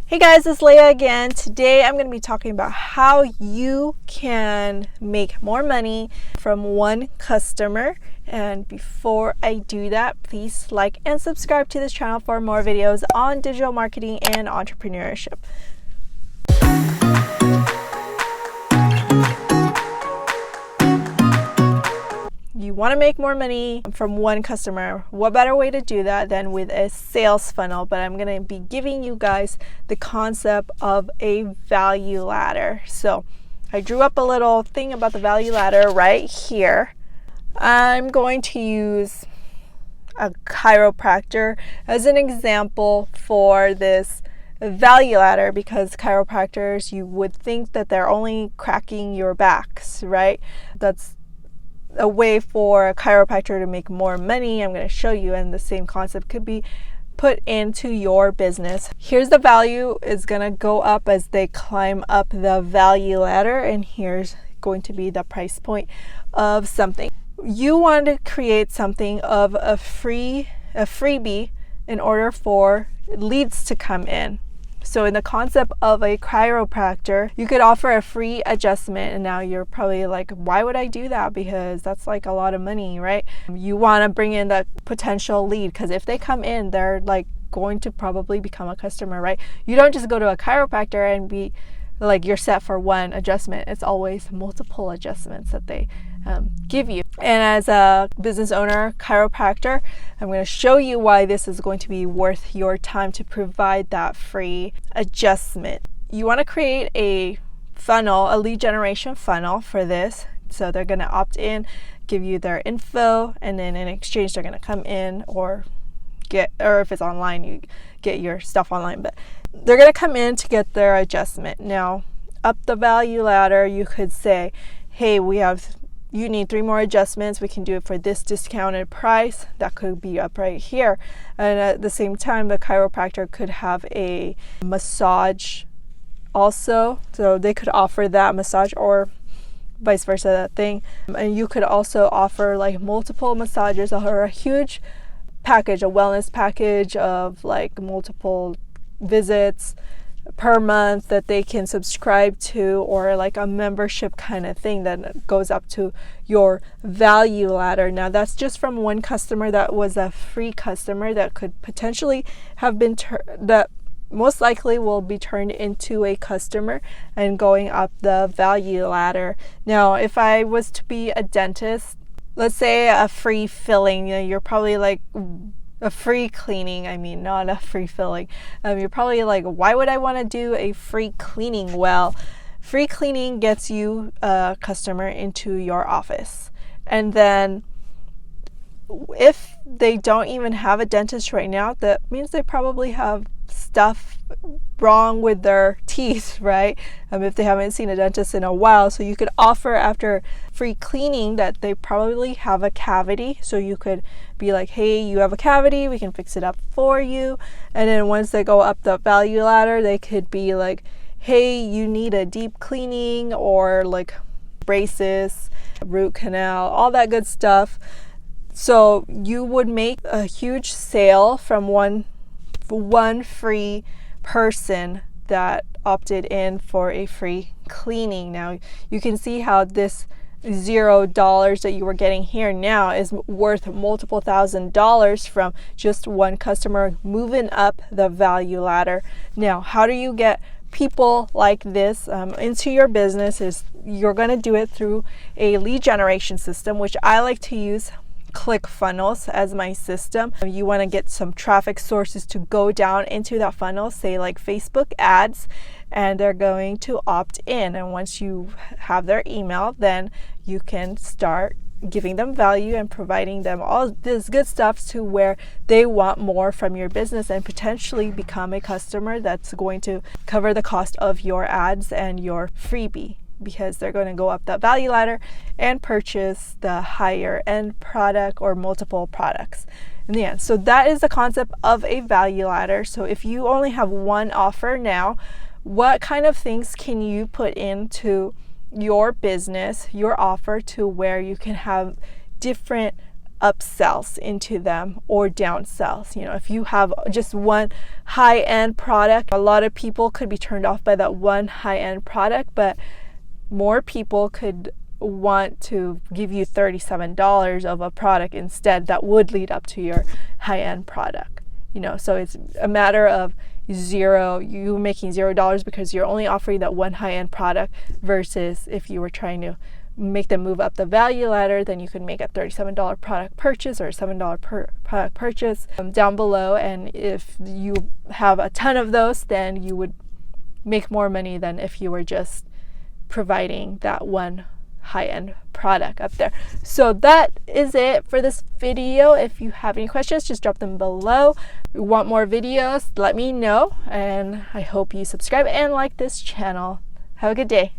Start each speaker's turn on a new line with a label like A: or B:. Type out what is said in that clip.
A: Hey guys, it's Leah again. Today I'm going to be talking about how you can make more money from one customer. And before I do that, please like and subscribe to this channel for more videos on digital marketing and entrepreneurship. You want to make more money from one customer. What better way to do that than with a sales funnel? But I'm going to be giving you guys the concept of a value ladder. So I drew up a little thing about the value ladder right here. I'm going to use a chiropractor as an example for this value ladder, because chiropractors, you would think that they're only cracking your backs, right? That's a way for a chiropractor to make more money. I'm going to show you, and the same concept could be put into your business. Here's the value is going to go up as they climb up the value ladder, and here's going to be the price point of something. You want to create something of a freebie in order for leads to come in. So in the concept of a chiropractor, you could offer a free adjustment. And now you're probably like, why would I do that? Because that's like a lot of money, right? You want to bring in the potential lead, because if they come in, they're like going to probably become a customer, right? You don't just go to a chiropractor and be like you're set for one adjustment. It's always multiple adjustments that they give you. And as a business owner, chiropractor, I'm going to show you why this is going to be worth your time to provide that free adjustment. You want to create a funnel, a lead generation funnel for this. So they're going to opt in, give you their info, and then in exchange they're going to come in, or if it's online, you get your stuff online, but they're going to come in to get their adjustment. Now, up the value ladder, you could say, hey, you need 3 more adjustments. We can do it for this discounted price. That could be up right here. And at the same time, the chiropractor could have a massage also. So they could offer that massage, or vice versa, that thing. And you could also offer like multiple massages, or a huge package, a wellness package of like multiple visits per month that they can subscribe to, or like a membership kind of thing that goes up to your value ladder. Now that's just from one customer that was a free customer that could potentially have been that most likely will be turned into a customer and going up the value ladder. Now if I was to be a dentist, let's say a free filling, you're probably like, a free cleaning, not a free filling. You're probably like, why would I want to do a free cleaning? Well, free cleaning gets you a customer into your office. And then if they don't even have a dentist right now, that means they probably have stuff wrong with their teeth, right? If they haven't seen a dentist in a while. So you could offer, after free cleaning, that they probably have a cavity. So you could be like, hey, you have a cavity, we can fix it up for you. And then once they go up the value ladder, they could be like, hey, you need a deep cleaning, or like braces, root canal, all that good stuff. So you would make a huge sale from one free person that opted in for a free cleaning. Now you can see how this $0 that you were getting here now is worth multiple $1,000s from just one customer moving up the value ladder. Now, how do you get people like this into your business? Is you're going to do it through a lead generation system, which I like to use ClickFunnels as my system. You want to get some traffic sources to go down into that funnel, say like Facebook ads, and they're going to opt in. And once you have their email, then you can start giving them value and providing them all this good stuff to where they want more from your business and potentially become a customer that's going to cover the cost of your ads and your freebie, because they're going to go up that value ladder and purchase the higher end product or multiple products in the end. So that is the concept of a value ladder. So if you only have one offer now, what kind of things can you put into your business, your offer, to where you can have different upsells into them or downsells. You know, if you have just one high-end product, a lot of people could be turned off by that one high-end product, but more people could want to give you $37 of a product instead that would lead up to your high-end product. You know, so it's a matter of you making $0 because you're only offering that one high-end product, versus if you were trying to make them move up the value ladder, then you could make a $37 product purchase or a $7 per product purchase down below. And if you have a ton of those, then you would make more money than if you were just providing that one high-end product up there. So that is it for this video. If you have any questions, just drop them below. If you want more videos, let me know, and I hope you subscribe and like this channel. Have a good day.